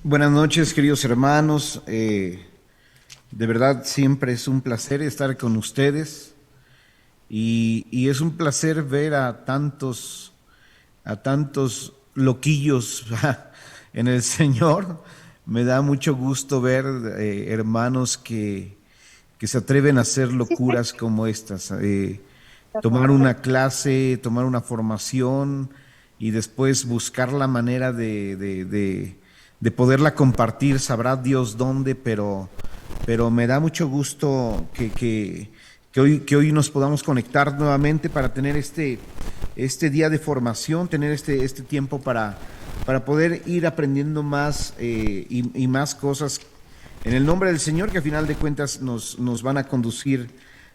Buenas noches, queridos hermanos. De verdad, siempre es un placer estar con ustedes y es un placer ver a tantos loquillos en el Señor. Me da mucho gusto ver hermanos que se atreven a hacer locuras como estas. Tomar una clase, tomar una formación y después buscar la manera de poderla compartir, sabrá Dios dónde, pero me da mucho gusto que hoy nos podamos conectar nuevamente para tener este día de formación, tener este tiempo para poder ir aprendiendo más y más cosas en el nombre del Señor, que a final de cuentas nos van a conducir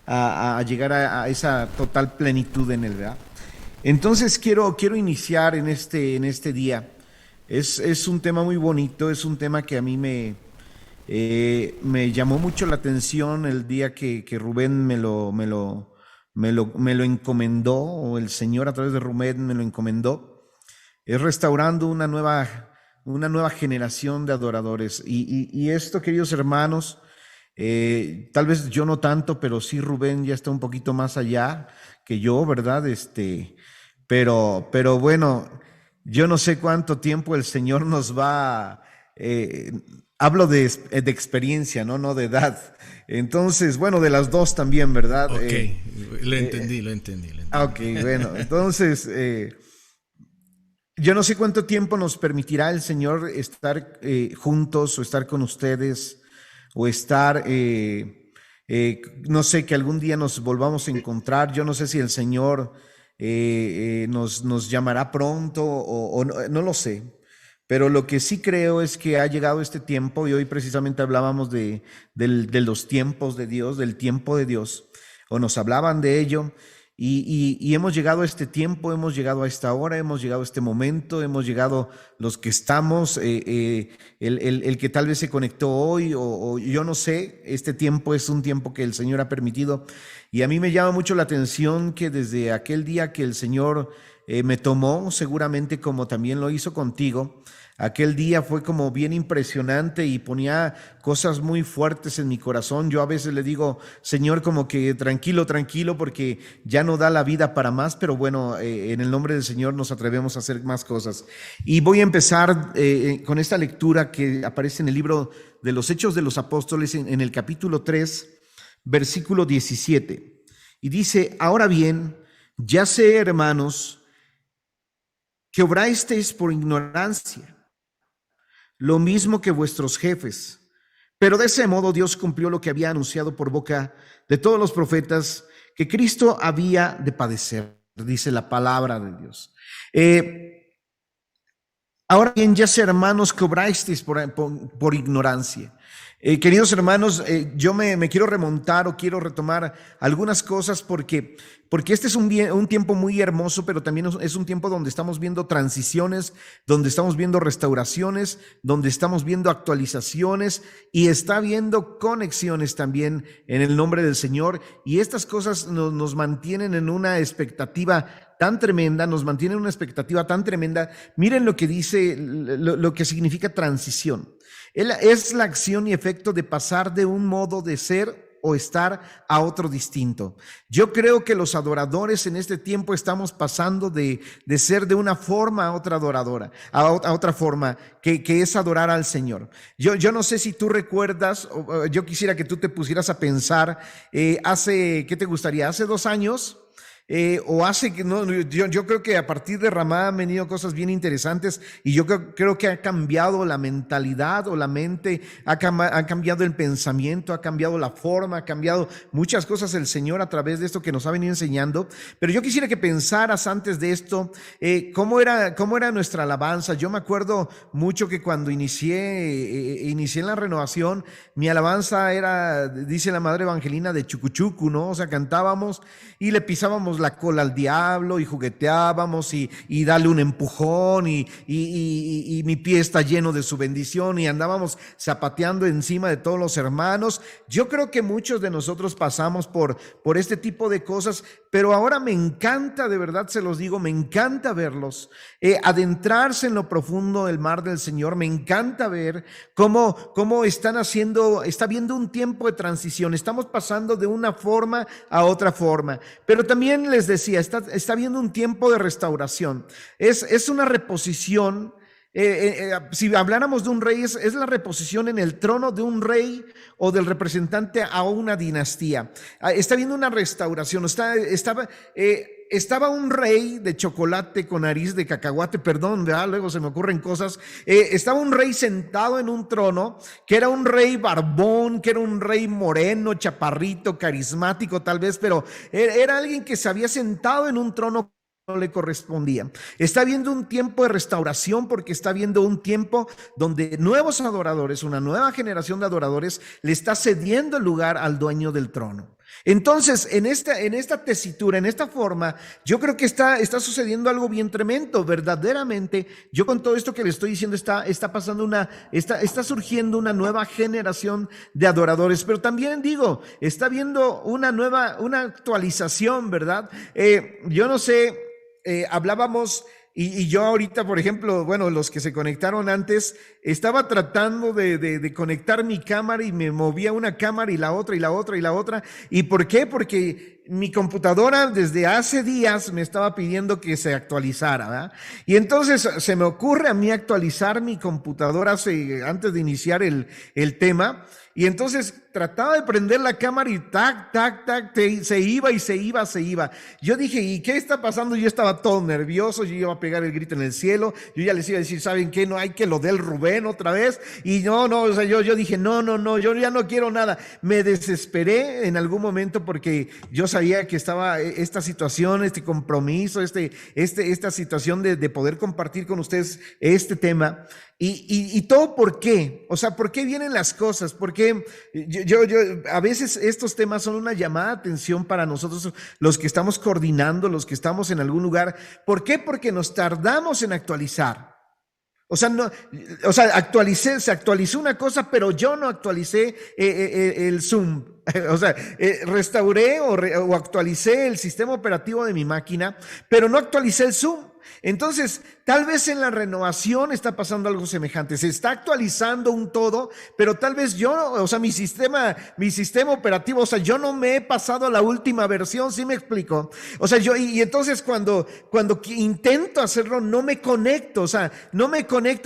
a llegar a esa total plenitud en Él, ¿verdad? Entonces quiero iniciar en este día. Es un tema muy bonito, es un tema que a mí me llamó mucho la atención el día que Rubén me lo encomendó, o el Señor a través de Rubén me lo encomendó. Es restaurando una nueva generación de adoradores. Y esto, queridos hermanos, tal vez yo no tanto, pero sí Rubén ya está un poquito más allá que yo, ¿verdad? Pero bueno, yo no sé cuánto tiempo el Señor nos va. eh, Hablo de experiencia, ¿no? No de edad. Entonces, bueno, de las dos también, ¿verdad? Ok, lo Eh, entendí, lo entendí, lo ok, entendí. bueno, entonces, yo no sé cuánto tiempo nos permitirá el Señor estar juntos o estar con ustedes o estar, no sé, que algún día nos volvamos a encontrar. Yo no sé si el Señor nos llamará pronto o no lo sé. Pero lo que sí creo es que ha llegado este tiempo y hoy precisamente hablábamos de los tiempos de Dios, del tiempo de Dios, o nos hablaban de ello. Y hemos llegado a este tiempo, hemos llegado a esta hora, hemos llegado a este momento, hemos llegado los que estamos, el que tal vez se conectó hoy o yo no sé, este tiempo es un tiempo que el Señor ha permitido. Y a mí me llama mucho la atención que desde aquel día que el Señor me tomó, seguramente como también lo hizo contigo, aquel día fue como bien impresionante y ponía cosas muy fuertes en mi corazón. Yo a veces le digo, Señor, como que tranquilo, tranquilo, porque ya no da la vida para más, pero bueno, en el nombre del Señor nos atrevemos a hacer más cosas. Y voy a empezar con esta lectura que aparece en el libro de los Hechos de los Apóstoles, en el capítulo 3, versículo 17. Y dice, ahora bien, ya sé, hermanos, que obrasteis por ignorancia, lo mismo que vuestros jefes. Pero de ese modo Dios cumplió lo que había anunciado por boca de todos los profetas, que Cristo había de padecer, dice la palabra de Dios. Ahora bien, ya sé, hermanos, que obrasteis por ignorancia. Queridos hermanos, yo me quiero remontar o quiero retomar algunas cosas porque este es un tiempo muy hermoso, pero también es un tiempo donde estamos viendo transiciones, donde estamos viendo restauraciones, donde estamos viendo actualizaciones y está viendo conexiones también en el nombre del Señor. Y estas cosas nos mantienen en una expectativa tan tremenda, nos mantienen en una expectativa tan tremenda. Miren lo que dice, lo que significa transición. Es la acción y efecto de pasar de un modo de ser o estar a otro distinto. Yo creo que los adoradores en este tiempo estamos pasando de ser de una forma a otra adoradora, a otra forma, que es adorar al Señor. Yo no sé si tú recuerdas, yo quisiera que tú te pusieras a pensar, ¿qué te gustaría? Hace 2 años. O hace que no, yo creo que a partir de Ramá han venido cosas bien interesantes y yo creo que ha cambiado la mentalidad o la mente, ha cambiado el pensamiento, ha cambiado la forma, ha cambiado muchas cosas el Señor a través de esto que nos ha venido enseñando. Pero yo quisiera que pensaras antes de esto, cómo era nuestra alabanza. Yo me acuerdo mucho que cuando inicié en la renovación, mi alabanza era, dice la madre Evangelina, de chucuchucu, ¿no? O sea, cantábamos y le pisábamos dábamos la cola al diablo y jugueteábamos y dale un empujón y mi pie está lleno de su bendición y andábamos zapateando encima de todos los hermanos. Yo creo que muchos de nosotros pasamos por este tipo de cosas, pero ahora me encanta, de verdad se los digo, me encanta verlos, adentrarse en lo profundo del mar del Señor. Me encanta ver cómo está viendo un tiempo de transición. Estamos pasando de una forma a otra forma, pero también les decía, está viendo un tiempo de restauración. Es una reposición. Si habláramos de un rey, es la reposición en el trono de un rey o del representante a una dinastía. Está viendo una restauración. Estaba un rey de chocolate con nariz de cacahuate, perdón, ¿verdad? Luego se me ocurren cosas. Estaba un rey sentado en un trono, que era un rey barbón, que era un rey moreno, chaparrito, carismático tal vez, pero era alguien que se había sentado en un trono no le correspondía. Está viendo un tiempo de restauración porque está viendo un tiempo donde nuevos adoradores, una nueva generación de adoradores le está cediendo el lugar al dueño del trono. Entonces, en esta tesitura, en esta forma, yo creo que está sucediendo algo bien tremendo. Verdaderamente, yo con todo esto que le estoy diciendo, está surgiendo una nueva generación de adoradores, pero también digo, está viendo una actualización, ¿verdad? Yo no sé, hablábamos y yo ahorita, por ejemplo, bueno, los que se conectaron antes, estaba tratando de conectar mi cámara y me movía una cámara y la otra y la otra y la otra. ¿Y por qué? Porque mi computadora desde hace días me estaba pidiendo que se actualizara, ¿verdad? Y entonces se me ocurre a mí actualizar mi computadora antes de iniciar el tema. Y entonces trataba de prender la cámara y tac, tac, tac, se iba y se iba. Yo dije, ¿y qué está pasando? Yo estaba todo nervioso, yo iba a pegar el grito en el cielo, yo ya les iba a decir, ¿saben qué? No hay que lo del Rubén otra vez. Y no, o sea, yo dije, no, yo ya no quiero nada. Me desesperé en algún momento porque yo sabía que estaba esta situación, este compromiso, esta situación de poder compartir con ustedes este tema. Y todo ¿por qué? O sea, ¿por qué vienen las cosas? Porque yo a veces estos temas son una llamada de atención para nosotros, los que estamos coordinando, los que estamos en algún lugar. ¿Por qué? Porque nos tardamos en actualizar. Se actualizó una cosa, pero yo no actualicé el Zoom. O sea, restauré o actualicé el sistema operativo de mi máquina, pero no actualicé el Zoom. Entonces, tal vez en la renovación está pasando algo semejante. Se está actualizando un todo, pero tal vez mi sistema operativo, o sea, yo no me he pasado a la última versión, ¿sí me explico? O sea, y entonces cuando intento hacerlo, no me conecto,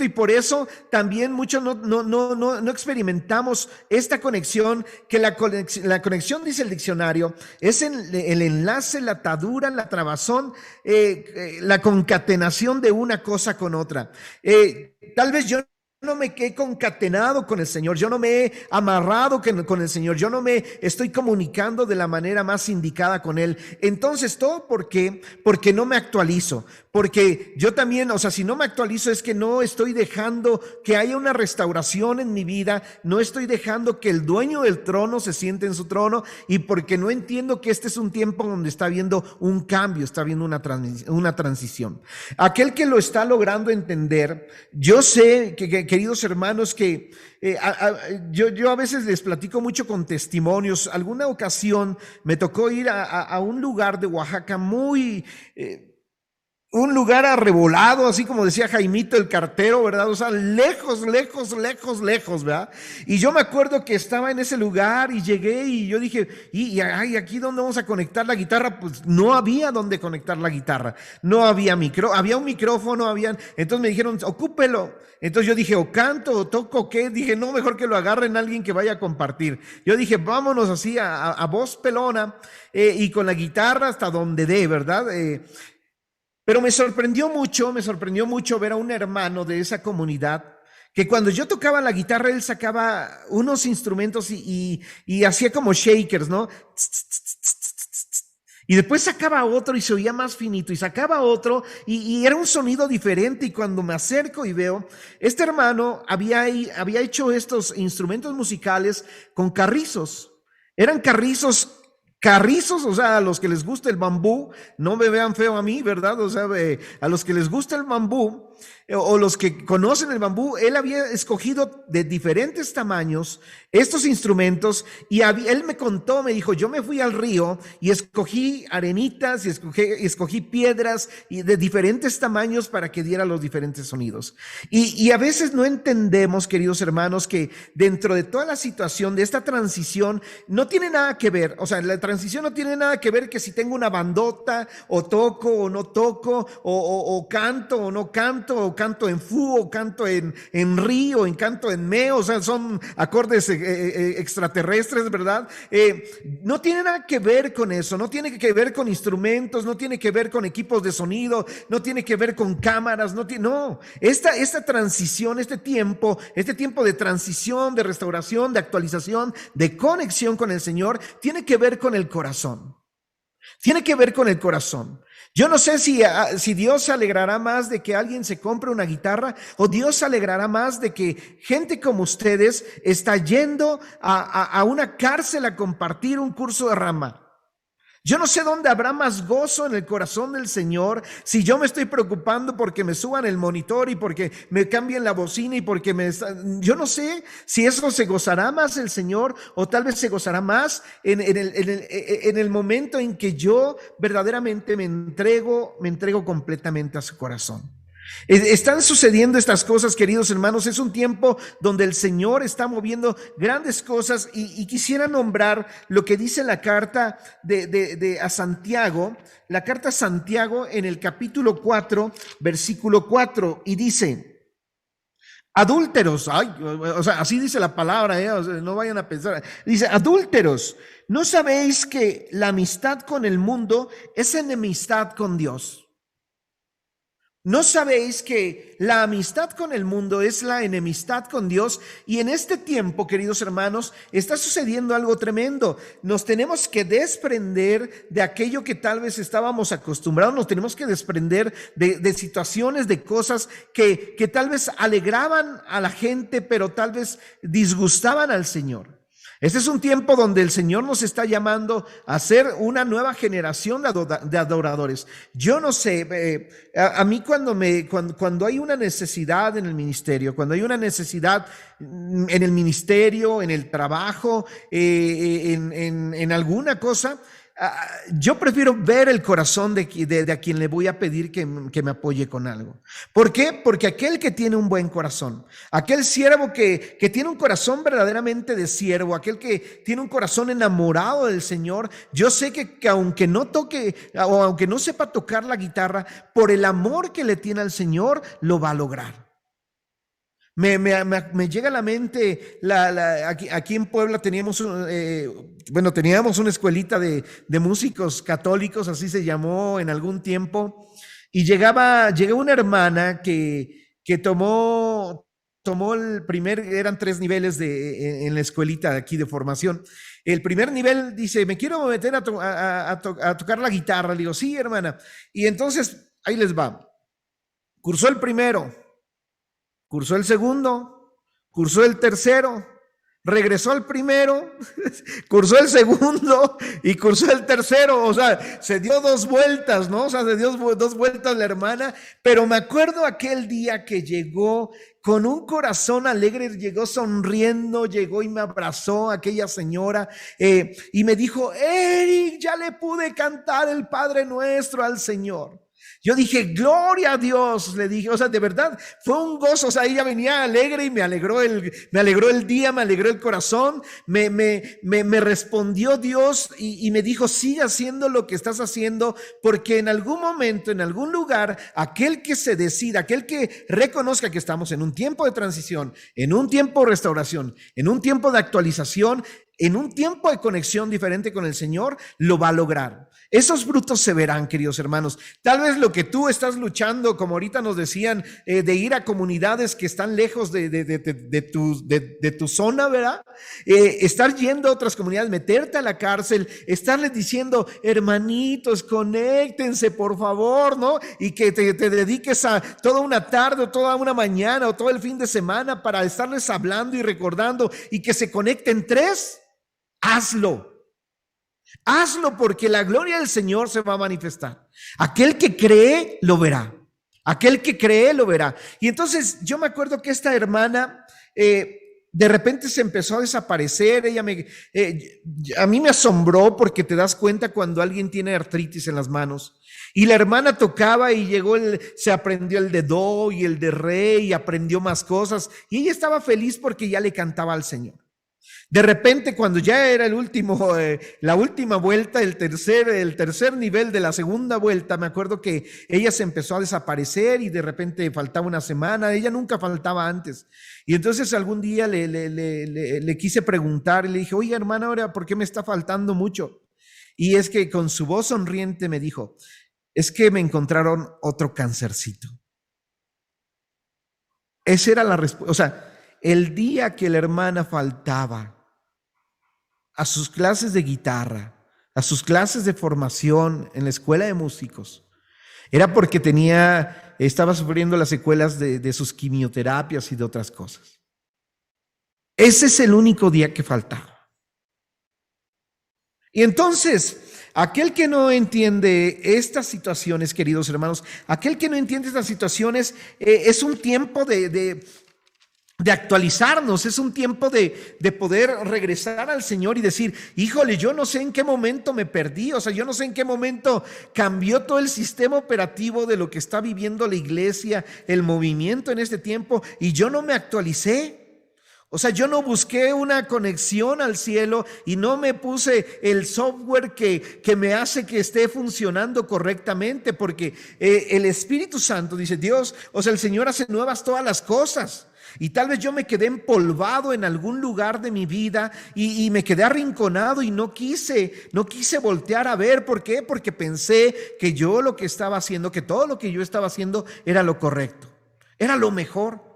y por eso también muchos no experimentamos esta conexión, que la conexión, dice el diccionario, es el enlace, la atadura, la trabazón, la concatenación de una cosa con otra. Tal vez yo no me he concatenado con el Señor, yo no me he amarrado con el Señor, yo no me estoy comunicando de la manera más indicada con Él. Entonces, ¿todo por qué? Porque no me actualizo, porque yo también, o sea, si no me actualizo es que no estoy dejando que haya una restauración en mi vida, no estoy dejando que el dueño del trono se siente en su trono, y porque no entiendo que este es un tiempo donde está habiendo un cambio, está habiendo una transición. Aquel que lo está logrando entender, yo sé que queridos hermanos, que yo a veces les platico mucho con testimonios. Alguna ocasión me tocó ir a un lugar de Oaxaca un lugar arrebolado, así como decía Jaimito el cartero, ¿verdad? O sea, lejos, ¿verdad? Y yo me acuerdo que estaba en ese lugar y llegué y yo dije, ¿aquí dónde vamos a conectar la guitarra? Pues no había dónde conectar la guitarra. No había había un micrófono, entonces me dijeron, ocúpelo. Entonces yo dije, o canto, o toco, ¿o qué? Dije, no, mejor que lo agarren alguien que vaya a compartir. Yo dije, vámonos así a voz pelona y con la guitarra hasta donde dé, ¿verdad? Pero me sorprendió mucho ver a un hermano de esa comunidad que cuando yo tocaba la guitarra, él sacaba unos instrumentos y hacía como shakers, ¿no? Y después sacaba otro y se oía más finito, y sacaba otro y era un sonido diferente. Y cuando me acerco y veo, este hermano había hecho estos instrumentos musicales con carrizos. Eran carrizos carrizos, o sea, a los que les gusta el bambú, no me vean feo a mí, ¿verdad? O sea, a los que les gusta el bambú, o los que conocen el bambú, él había escogido de diferentes tamaños estos instrumentos y él me contó, me dijo, yo me fui al río y escogí arenitas y escogí piedras y de diferentes tamaños para que diera los diferentes sonidos. Y a veces no entendemos, queridos hermanos, que dentro de toda la situación de esta transición no tiene nada que ver, o sea, la transición no tiene nada que ver que si tengo una bandota o toco o no toco o canto o no canto o canto en fu o canto en ri o en canto en me, o sea, son acordes extraterrestres, ¿verdad? No tiene nada que ver con eso, no tiene que ver con instrumentos, no tiene que ver con equipos de sonido, no tiene que ver con cámaras, no. Esta transición, este tiempo de transición, de restauración, de actualización, de conexión con el Señor, tiene que ver con el corazón. Tiene que ver con el corazón. Yo no sé si Dios se alegrará más de que alguien se compre una guitarra o Dios se alegrará más de que gente como ustedes está yendo a una cárcel a compartir un curso de rama. Yo no sé dónde habrá más gozo en el corazón del Señor si yo me estoy preocupando porque me suban el monitor y porque me cambien la bocina y porque yo no sé si eso se gozará más el Señor o tal vez se gozará más en el momento en que yo verdaderamente me entrego completamente a su corazón. Están sucediendo estas cosas, queridos hermanos. Es un tiempo donde el Señor está moviendo grandes cosas y quisiera nombrar lo que dice la carta a Santiago, la carta a Santiago en el capítulo 4, versículo 4, y dice: adúlteros, o sea, así dice la palabra, o sea, no vayan a pensar, dice: adúlteros, ¿no sabéis que la amistad con el mundo es enemistad con Dios? ¿No sabéis que la amistad con el mundo es la enemistad con Dios? Y en este tiempo, queridos hermanos, está sucediendo algo tremendo. Nos tenemos que desprender de aquello que tal vez estábamos acostumbrados, nos tenemos que desprender de situaciones, de cosas que tal vez alegraban a la gente, pero tal vez disgustaban al Señor. Este es un tiempo donde el Señor nos está llamando a ser una nueva generación de adoradores. Yo no sé, a mí cuando hay una necesidad en el ministerio, cuando hay una necesidad en el ministerio, en el trabajo, en alguna cosa, yo prefiero ver el corazón de a quien le voy a pedir que me apoye con algo. ¿Por qué? Porque aquel que tiene un buen corazón, aquel siervo que tiene un corazón verdaderamente de siervo, aquel que tiene un corazón enamorado del Señor, yo sé que aunque no toque o aunque no sepa tocar la guitarra, por el amor que le tiene al Señor, lo va a lograr. Me llega a la mente, aquí en Puebla teníamos una escuelita de músicos católicos, así se llamó en algún tiempo, y llegó una hermana que tomó el eran 3 niveles en la escuelita de aquí de formación. El primer nivel dice: me quiero meter a tocar la guitarra. Le digo: sí, hermana. Y entonces, ahí les va. Cursó el primero. Cursó el segundo, cursó el tercero, regresó al primero, cursó el segundo y cursó el tercero. O sea, se dio 2 vueltas, ¿no? O sea, se dio 2 vueltas la hermana. Pero me acuerdo aquel día que llegó con un corazón alegre, llegó sonriendo, llegó y me abrazó aquella señora y me dijo: Eric, ya le pude cantar el Padre Nuestro al Señor. Yo dije: gloria a Dios, le dije, o sea, de verdad, fue un gozo. O sea, ella venía alegre y me alegró el día, me alegró el corazón, me respondió Dios y me dijo: sigue haciendo lo que estás haciendo, porque en algún momento, en algún lugar, aquel que se decida, aquel que reconozca que estamos en un tiempo de transición, en un tiempo de restauración, en un tiempo de actualización, en un tiempo de conexión diferente con el Señor, lo va a lograr. Esos frutos se verán, queridos hermanos. Tal vez lo que tú estás luchando, como ahorita nos decían, de ir a comunidades que están lejos de tu zona, ¿verdad? Estar yendo a otras comunidades, meterte a la cárcel, estarles diciendo: hermanitos, conéctense, por favor, ¿no? Y que te dediques a toda una tarde o toda una mañana o todo el fin de semana para estarles hablando y recordando y que se conecten 3, hazlo. Hazlo porque la gloria del Señor se va a manifestar. Aquel que cree, lo verá. Aquel que cree, lo verá. Y entonces yo me acuerdo que esta hermana de repente se empezó a desaparecer. A mí me asombró porque te das cuenta cuando alguien tiene artritis en las manos. Y la hermana tocaba y se aprendió el de do y el de re y aprendió más cosas. Y ella estaba feliz porque ya le cantaba al Señor. De repente, cuando ya era la última vuelta, el tercer nivel de la segunda vuelta, me acuerdo que ella se empezó a desaparecer y de repente faltaba una semana. Ella nunca faltaba antes. Y entonces algún día le quise preguntar y le dije, oye, hermana, ahora, ¿por qué me está faltando mucho? Y es que con su voz sonriente me dijo, es que me encontraron otro cancercito. Esa era la respuesta. O sea, el día que la hermana faltaba a sus clases de guitarra, a sus clases de formación en la escuela de músicos, era porque estaba sufriendo las secuelas de sus quimioterapias y de otras cosas. Ese es el único día que faltaba. Y entonces, aquel que no entiende estas situaciones, queridos hermanos, aquel que no entiende estas situaciones, es un tiempo de actualizarnos, es un tiempo de poder regresar al Señor y decir, híjole, yo no sé en qué momento me perdí, o sea, yo no sé en qué momento cambió todo el sistema operativo de lo que está viviendo la iglesia, el movimiento en este tiempo, y yo no me actualicé. O sea, yo no busqué una conexión al cielo y no me puse el software que me hace que esté funcionando correctamente, porque el Espíritu Santo, dice Dios, o sea, el Señor hace nuevas todas las cosas. Y tal vez yo me quedé empolvado en algún lugar de mi vida y me quedé arrinconado y no quise voltear a ver. ¿Por qué? Porque pensé que yo lo que estaba haciendo, que todo lo que yo estaba haciendo era lo correcto, era lo mejor.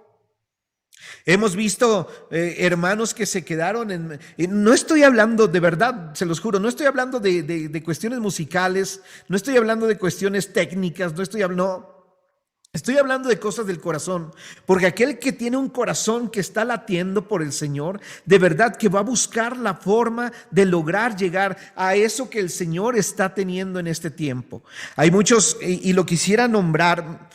Hemos visto hermanos que se quedaron no estoy hablando, de verdad, se los juro, no estoy hablando de cuestiones musicales, no estoy hablando de cuestiones técnicas, estoy hablando de cosas del corazón, porque aquel que tiene un corazón que está latiendo por el Señor, de verdad que va a buscar la forma de lograr llegar a eso que el Señor está teniendo en este tiempo. Hay muchos, y lo quisiera nombrar,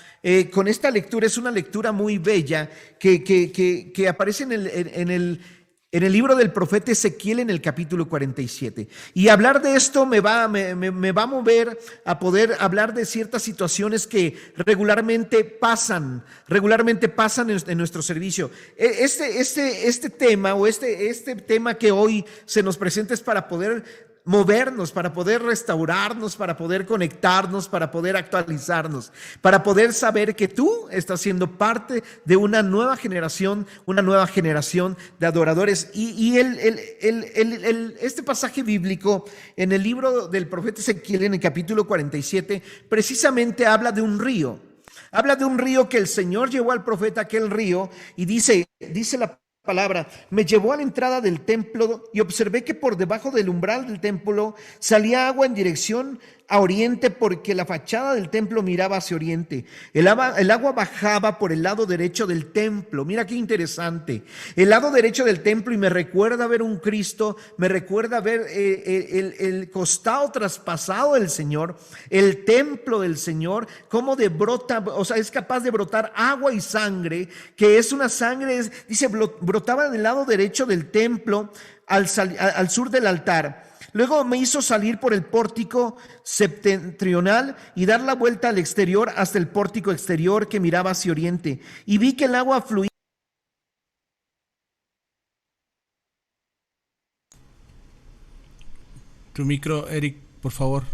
con esta lectura, es una lectura muy bella que aparece en el libro del profeta Ezequiel en el capítulo 47. Y hablar de esto me va a mover a poder hablar de ciertas situaciones que regularmente pasan en nuestro servicio. Este tema o este tema que hoy se nos presenta es para poder movernos, para poder restaurarnos, para poder conectarnos, para poder actualizarnos, para poder saber que tú estás siendo parte de una nueva generación de adoradores. Y este pasaje bíblico en el libro del profeta Ezequiel, en el capítulo 47, precisamente habla de un río. Habla de un río que el Señor llevó al profeta a aquel río y dice la palabra, me llevó a la entrada del templo y observé que por debajo del umbral del templo salía agua en dirección a oriente, porque la fachada del templo miraba hacia oriente. El agua bajaba por el lado derecho del templo. Mira qué interesante. El lado derecho del templo, y me recuerda ver un Cristo, me recuerda ver el costado traspasado del Señor, el templo del Señor, cómo brota, o sea, es capaz de brotar agua y sangre, que es una sangre, dice, brotaba del lado derecho del templo al sur del altar. Luego me hizo salir por el pórtico septentrional y dar la vuelta al exterior hasta el pórtico exterior que miraba hacia oriente. Y vi que el agua fluía. Tu micro, Eric, por favor.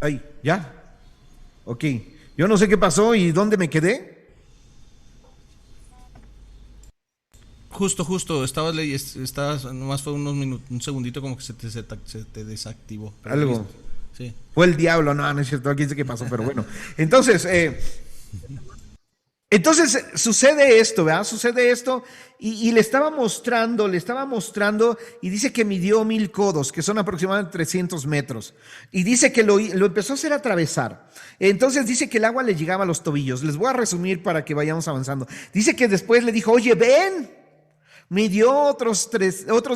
Ahí, ¿ya? Ok. Yo no sé qué pasó y dónde me quedé. Justo, estabas, nomás fue unos minutos, un segundito como que se te desactivó. Pero algo. Sí. Fue el diablo, no es cierto, quién sé qué pasó, pero bueno. Entonces sucede esto, ¿verdad? Sucede esto y le estaba mostrando y dice que midió 1000 codos, que son aproximadamente 300 metros. Y dice que lo empezó a hacer atravesar. Entonces dice que el agua le llegaba a los tobillos. Les voy a resumir para que vayamos avanzando. Dice que después le dijo, oye, ven. midió otros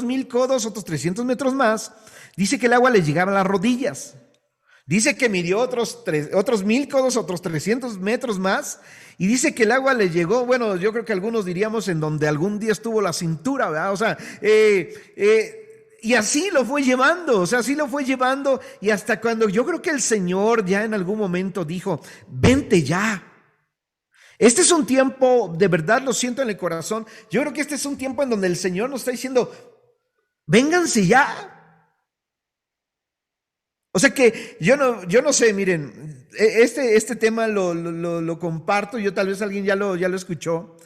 1000 codos, otros 300 metros más. Dice que el agua le llegaba a las rodillas. Dice que midió otros 1000 codos, otros 300 metros más. Y dice que el agua le llegó, bueno, yo creo que algunos diríamos en donde algún día estuvo la cintura, ¿verdad? O sea, y así lo fue llevando, o sea, así lo fue llevando. Y hasta cuando yo creo que el Señor ya en algún momento dijo, vente ya. Este es un tiempo, de verdad lo siento en el corazón. Yo creo que este es un tiempo en donde el Señor nos está diciendo, vénganse ya. O sea que yo no sé, miren, este tema lo comparto, yo tal vez alguien ya lo escuchó.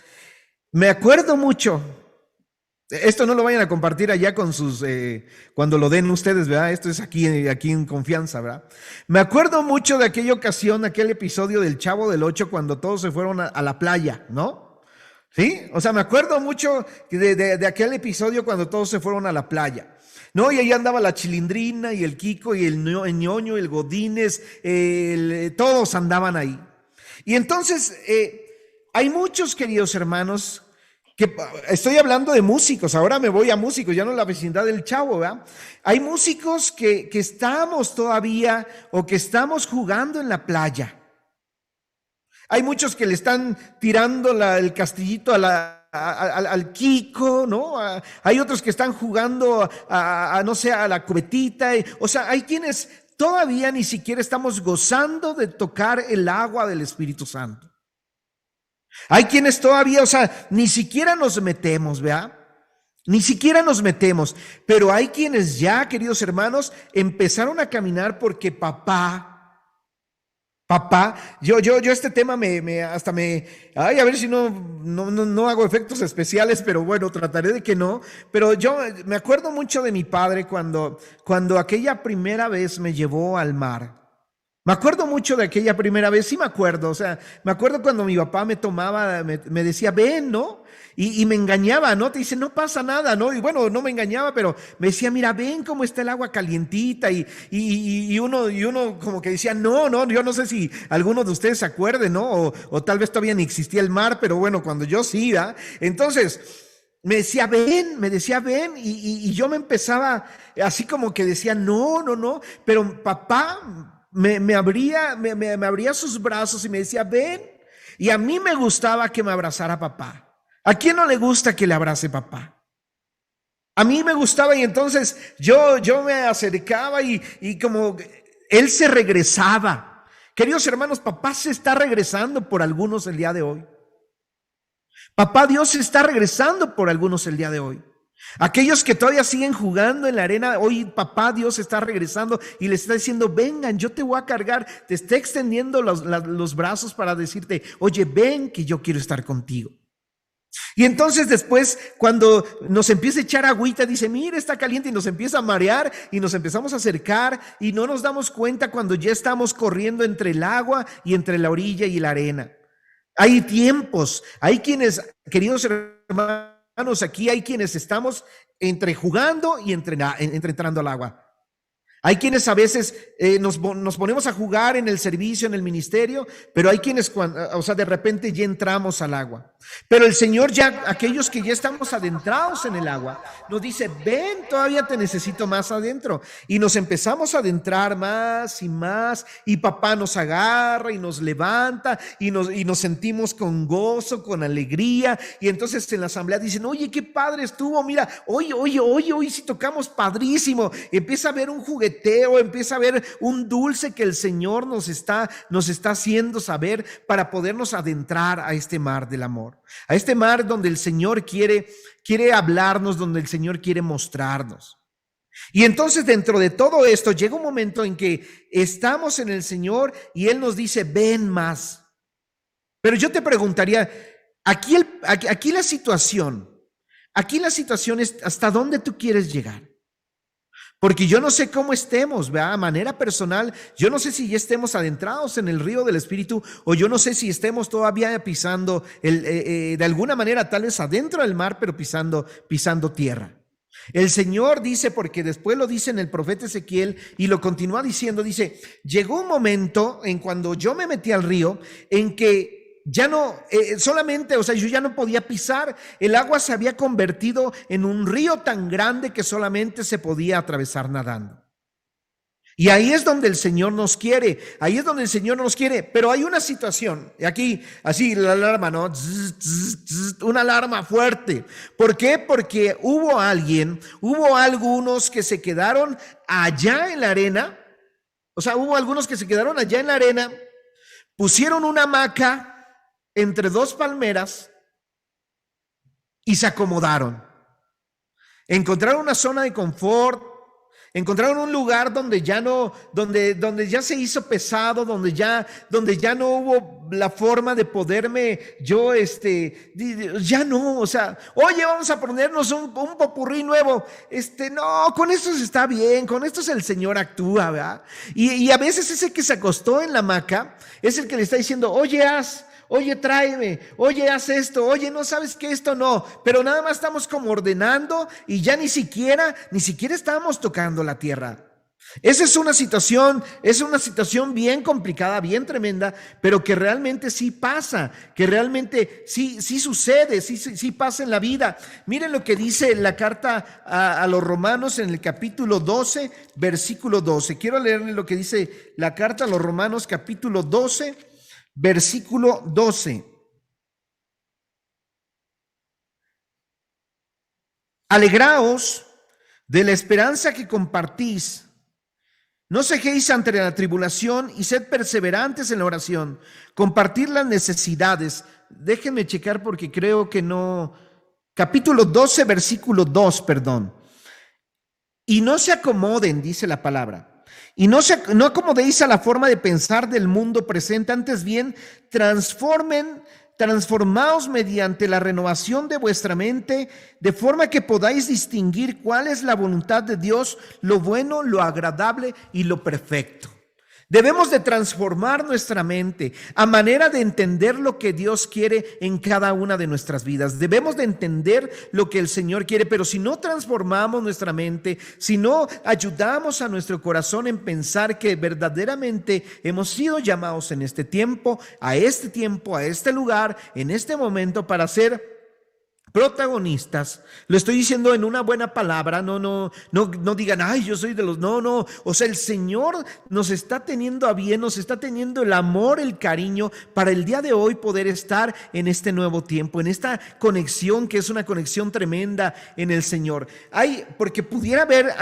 Me acuerdo mucho, esto no lo vayan a compartir allá con sus, cuando lo den ustedes, ¿verdad? Esto es aquí en confianza, ¿verdad? Me acuerdo mucho de aquella ocasión, aquel episodio del Chavo del Ocho cuando todos se fueron a la playa, ¿no? ¿Sí? O sea, me acuerdo mucho de aquel episodio cuando todos se fueron a la playa. No, y ahí andaba la Chilindrina y el Kiko y el Ñoño, el Godínez, todos andaban ahí. Y entonces, hay muchos, queridos hermanos, que estoy hablando de músicos, ahora me voy a músicos, ya no en la vecindad del Chavo, ¿verdad? Hay músicos que estamos todavía o que estamos jugando en la playa. Hay muchos que le están tirando el castillito al Kiko, ¿no? Hay otros que están jugando no sé, a la cubetita. O sea, hay quienes todavía ni siquiera estamos gozando de tocar el agua del Espíritu Santo. Hay quienes todavía, o sea, ni siquiera nos metemos, ¿verdad? Ni siquiera nos metemos. Pero hay quienes ya, queridos hermanos, empezaron a caminar porque papá, yo este tema ay, a ver si no hago efectos especiales, pero bueno, trataré de que no. Pero yo me acuerdo mucho de mi padre cuando aquella primera vez me llevó al mar. Me acuerdo mucho de aquella primera vez, sí me acuerdo, o sea, me acuerdo cuando mi papá me tomaba, me decía, ven, ¿no? Y me engañaba, ¿no? Te dice, no pasa nada, ¿no? Y bueno, no me engañaba, pero me decía, mira, ven cómo está el agua calientita. Y uno como que decía, no, yo no sé si algunos de ustedes se acuerden, ¿no? O tal vez todavía ni existía el mar, pero bueno, cuando yo sí, ¿verdad? Entonces, me decía, ven, y yo me empezaba, así como que decía, no, pero papá me abría sus brazos y me decía, ven, y a mí me gustaba que me abrazara papá. ¿A quién no le gusta que le abrace papá? A mí me gustaba y entonces yo me acercaba y como él se regresaba. Queridos hermanos, papá se está regresando por algunos el día de hoy. Papá Dios se está regresando por algunos el día de hoy. Aquellos que todavía siguen jugando en la arena, hoy papá Dios está regresando y les está diciendo, vengan, yo te voy a cargar. Te está extendiendo los brazos para decirte, oye, ven que yo quiero estar contigo. Y entonces después cuando nos empieza a echar agüita, dice, mira, está caliente, y nos empieza a marear y nos empezamos a acercar y no nos damos cuenta cuando ya estamos corriendo entre el agua y entre la orilla y la arena. Hay tiempos, hay quienes, queridos hermanos, aquí hay quienes estamos entre jugando y entre entrando al agua. Hay quienes a veces nos ponemos a jugar en el servicio, en el ministerio, pero hay quienes, o sea, de repente ya entramos al agua. Pero el Señor ya, aquellos que ya estamos adentrados en el agua, nos dice, ven, todavía te necesito más adentro. Y nos empezamos a adentrar más y más, y papá nos agarra y nos levanta, y nos sentimos con gozo, con alegría. Y entonces en la asamblea dicen, oye, qué padre estuvo, mira, hoy sí tocamos padrísimo. Y empieza a haber un jugueteo, empieza a haber un dulce que el Señor nos está haciendo saber para podernos adentrar a este mar del amor, a este mar donde el Señor quiere hablarnos, donde el Señor quiere mostrarnos. Y entonces dentro de todo esto llega un momento en que estamos en el Señor y Él nos dice, ven más. Pero yo te preguntaría, aquí la situación es hasta dónde tú quieres llegar. Porque yo no sé cómo estemos, ¿verdad? A manera personal, yo no sé si ya estemos adentrados en el río del Espíritu o yo no sé si estemos todavía pisando, de alguna manera tal vez adentro del mar, pero pisando tierra. El Señor dice, porque después lo dice en el profeta Ezequiel y lo continúa diciendo, dice, llegó un momento en cuando yo me metí al río en que ya no, solamente, o sea, yo ya no podía pisar. El agua se había convertido en un río tan grande que solamente se podía atravesar nadando. Y ahí es donde el Señor nos quiere, ahí es donde el Señor nos quiere, pero hay una situación, y aquí, así la alarma, ¿no? Una alarma fuerte. ¿Por qué? Porque hubo algunos que se quedaron allá en la arena, o sea, hubo algunos que se quedaron allá en la arena, pusieron una hamaca entre dos palmeras y se acomodaron. Encontraron una zona de confort, encontraron un lugar donde ya no, donde ya se hizo pesado, donde ya no hubo la forma de poderme yo, ya no, o sea, oye, vamos a ponernos un popurrí nuevo. No, con esto se está bien, con esto el Señor actúa, ¿verdad? Y a veces ese que se acostó en la hamaca es el que le está diciendo, oye, tráeme, oye, haz esto, oye, no sabes que esto no, pero nada más estamos como ordenando y ya ni siquiera estábamos tocando la tierra. Esa es una situación bien complicada, bien tremenda, pero que realmente sí pasa, que realmente sí sucede, sí pasa en la vida. Miren lo que dice la carta a los Romanos en el capítulo 12, versículo 12. Quiero leerle lo que dice la carta a los Romanos, capítulo 12, versículo 12. Alegraos de la esperanza que compartís. No cejéis ante la tribulación y sed perseverantes en la oración. Compartir las necesidades. Déjenme checar porque creo que no. Capítulo 12, versículo 2, perdón. Y no se acomoden, dice la palabra. Y no acomodéis a la forma de pensar del mundo presente, antes bien, transformaos mediante la renovación de vuestra mente, de forma que podáis distinguir cuál es la voluntad de Dios, lo bueno, lo agradable y lo perfecto. Debemos de transformar nuestra mente a manera de entender lo que Dios quiere en cada una de nuestras vidas. Debemos de entender lo que el Señor quiere, pero si no transformamos nuestra mente, si no ayudamos a nuestro corazón en pensar que verdaderamente hemos sido llamados en este tiempo, a este lugar, en este momento para ser protagonistas, lo estoy diciendo en una buena palabra, no digan, ay, yo soy de los, no, o sea, el Señor nos está teniendo a bien, nos está teniendo el amor, el cariño para el día de hoy poder estar en este nuevo tiempo, en esta conexión que es una conexión tremenda en el Señor. Porque pudiera haber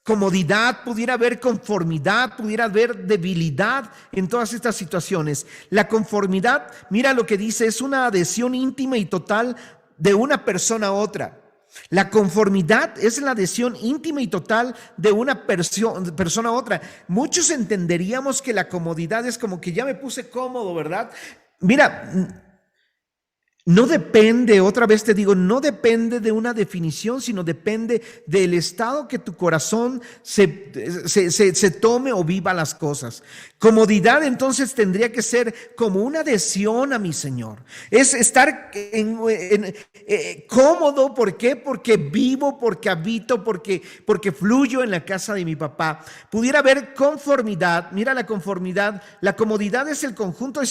comodidad, pudiera haber conformidad, pudiera haber debilidad en todas estas situaciones. La conformidad, mira lo que dice, es una adhesión íntima y total de una persona a otra. La conformidad es la adhesión íntima y total de una persona a otra. Muchos entenderíamos que la comodidad es como que ya me puse cómodo, ¿verdad? Mira, no depende, otra vez te digo, no depende de una definición, sino depende del estado que tu corazón se tome o viva las cosas. Comodidad entonces tendría que ser como una adhesión a mi Señor. Es estar cómodo, ¿por qué? Porque vivo, porque habito, porque fluyo en la casa de mi papá. Pudiera haber conformidad, mira la conformidad, la comodidad es el conjunto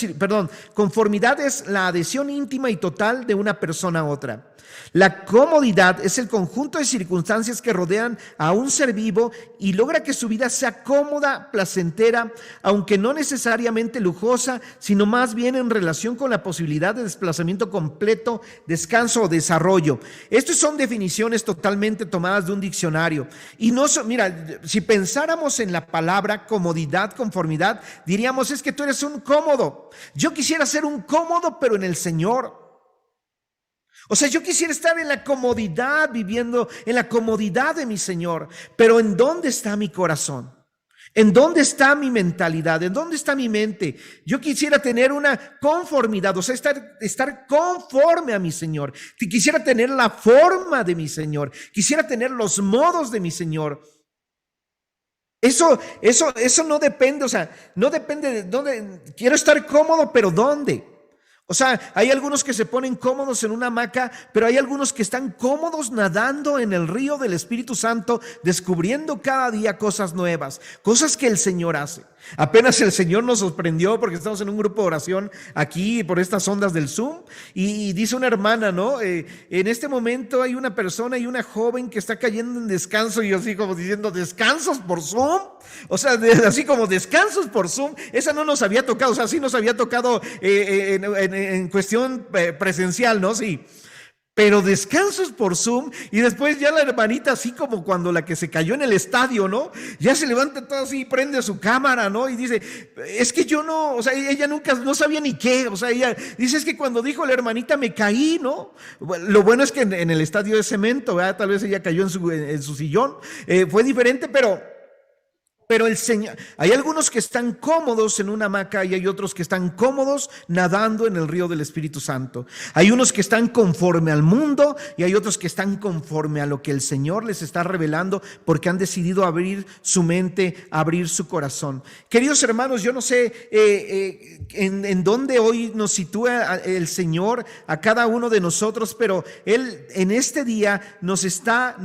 conformidad es la adhesión íntima y total de una persona a otra. La comodidad es el conjunto de circunstancias que rodean a un ser vivo y logra que su vida sea cómoda, placentera, aunque no necesariamente lujosa, sino más bien en relación con la posibilidad de desplazamiento completo, descanso o desarrollo. Estas son definiciones totalmente tomadas de un diccionario. Y mira, si pensáramos en la palabra comodidad, conformidad, diríamos, es que tú eres un cómodo. Yo quisiera ser un cómodo, pero en el Señor. O sea, yo quisiera estar en la comodidad, viviendo en la comodidad de mi Señor, pero ¿en dónde está mi corazón? ¿En dónde está mi mentalidad? ¿En dónde está mi mente? Yo quisiera tener una conformidad, o sea, estar conforme a mi Señor. Quisiera tener la forma de mi Señor. Quisiera tener los modos de mi Señor. Eso no depende, o sea, no depende de dónde. Quiero estar cómodo, pero ¿dónde? O sea, hay algunos que se ponen cómodos en una hamaca, pero hay algunos que están cómodos nadando en el río del Espíritu Santo, descubriendo cada día cosas nuevas, cosas que el Señor hace. Apenas el Señor nos sorprendió porque estamos en un grupo de oración aquí por estas ondas del Zoom y dice una hermana, ¿no? En este momento hay una persona y una joven que está cayendo en descanso, y yo así como diciendo, ¿descansos por Zoom? O sea, así como descansos por Zoom. Esa no nos había tocado, o sea, sí nos había tocado en cuestión presencial, ¿no? Sí. Pero descansos por Zoom, y después ya la hermanita así como cuando la que se cayó en el estadio, ¿no? Ya se levanta todo así, prende su cámara, ¿no? Y dice, es que yo no, o sea, ella nunca, no sabía ni qué, o sea, ella dice, es que cuando dijo la hermanita me caí, ¿no? Lo bueno es que en el estadio de cemento, ¿verdad? Tal vez ella cayó en su sillón, fue diferente, pero el Señor, hay algunos que están cómodos en una hamaca y hay otros que están cómodos nadando en el río del Espíritu Santo. Hay unos que están conforme al mundo y hay otros que están conforme a lo que el Señor les está revelando, porque han decidido abrir su mente, abrir su corazón. Queridos hermanos, yo no sé en dónde hoy nos sitúa el Señor a cada uno de nosotros, pero Él en este día nos está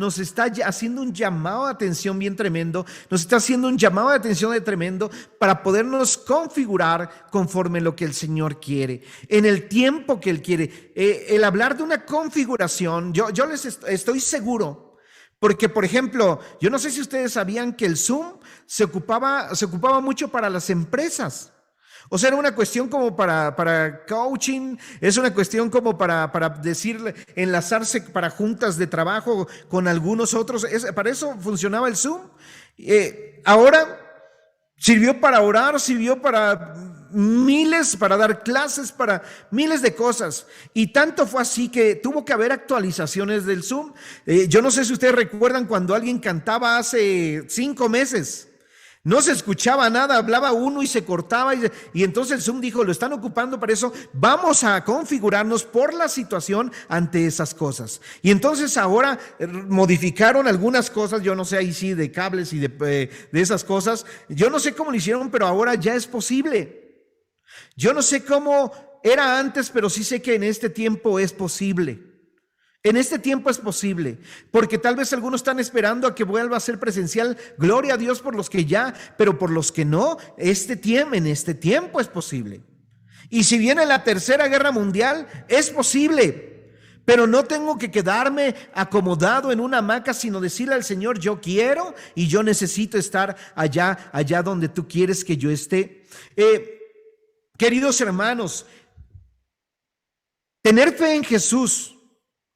haciendo un llamado de atención bien tremendo, nos está haciendo un llamado de atención de tremendo para podernos configurar conforme lo que el Señor quiere, en el tiempo que Él quiere. El hablar de una configuración, yo les estoy seguro, porque por ejemplo, yo no sé si ustedes sabían que el Zoom se ocupaba mucho para las empresas. O sea, era una cuestión como para coaching, es una cuestión como para decirle, enlazarse para juntas de trabajo con algunos otros. Para eso funcionaba el Zoom. Ahora sirvió para orar, sirvió para miles, para dar clases, para miles de cosas. Y tanto fue así que tuvo que haber actualizaciones del Zoom. Yo no sé si ustedes recuerdan cuando alguien cantaba hace 5 meses. No se escuchaba nada, hablaba uno y se cortaba y entonces el Zoom dijo, lo están ocupando para eso, vamos a configurarnos por la situación ante esas cosas. Y entonces ahora modificaron algunas cosas, yo no sé ahí sí de cables y de esas cosas, yo no sé cómo lo hicieron, pero ahora ya es posible. Yo no sé cómo era antes, pero sí sé que en este tiempo es posible. En este tiempo es posible, porque tal vez algunos están esperando a que vuelva a ser presencial. Gloria a Dios por los que ya, pero por los que no, en este tiempo es posible. Y si viene la Tercera Guerra Mundial, es posible, pero no tengo que quedarme acomodado en una hamaca, sino decirle al Señor, yo quiero y yo necesito estar allá donde tú quieres que yo esté. Queridos hermanos, tener fe en Jesús.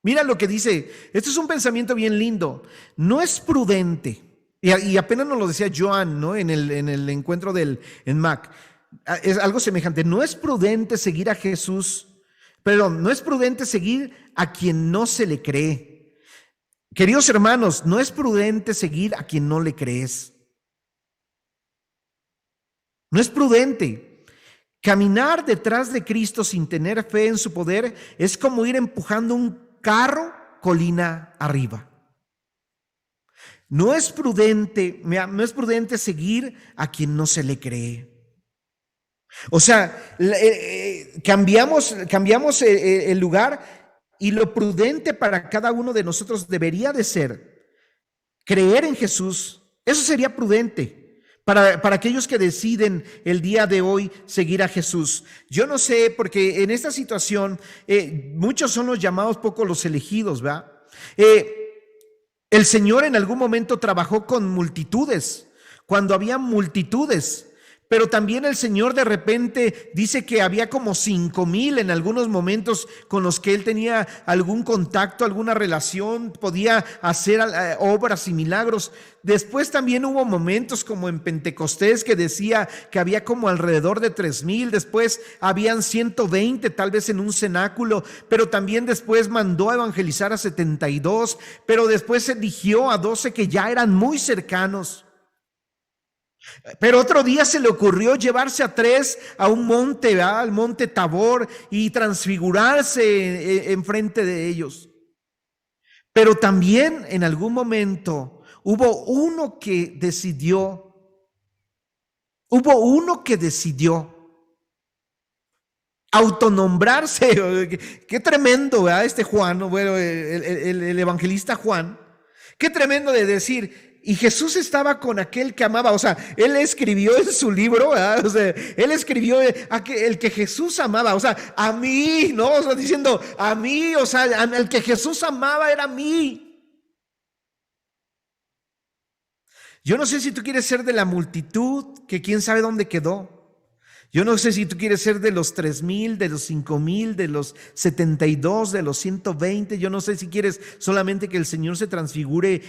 Mira lo que dice, esto es un pensamiento bien lindo, no es prudente, y apenas nos lo decía Joan, ¿no? en el encuentro en Mac, es algo semejante, no es prudente seguir a Jesús, perdón, no es prudente seguir a quien no se le cree. Queridos hermanos, no es prudente seguir a quien no le crees. No es prudente. Caminar detrás de Cristo sin tener fe en su poder es como ir empujando un carro colina arriba. No es prudente seguir a quien no se le cree. O sea, cambiamos el lugar, y lo prudente para cada uno de nosotros debería de ser creer en Jesús. Eso sería prudente. Para aquellos que deciden el día de hoy seguir a Jesús. Yo no sé, porque en esta situación muchos son los llamados, pocos los elegidos, ¿verdad? El Señor en algún momento trabajó con multitudes, cuando había multitudes. Pero también el Señor de repente dice que había como 5,000 en algunos momentos con los que Él tenía algún contacto, alguna relación, podía hacer obras y milagros. Después también hubo momentos como en Pentecostés que decía que había como alrededor de 3,000, después habían 120 tal vez en un cenáculo, pero también después mandó a evangelizar a 72, pero después eligió a 12 que ya eran muy cercanos. Pero otro día se le ocurrió llevarse a 3 a un monte, ¿verdad? Al monte Tabor, y transfigurarse en frente de ellos. Pero también en algún momento hubo uno que decidió autonombrarse. Qué tremendo, ¿verdad? Este Juan, bueno, el evangelista Juan, qué tremendo de decir, y Jesús estaba con aquel que amaba. O sea, él escribió en su libro, ¿verdad? O sea, él escribió el que Jesús amaba, o sea, a mí, ¿no? O sea, diciendo, a mí, o sea, el que Jesús amaba era a mí. Yo no sé si tú quieres ser de la multitud, que quién sabe dónde quedó. Yo no sé si tú quieres ser de los 3,000, de los 5,000, de los 72, de los 120. Yo no sé si quieres solamente que el Señor se transfigure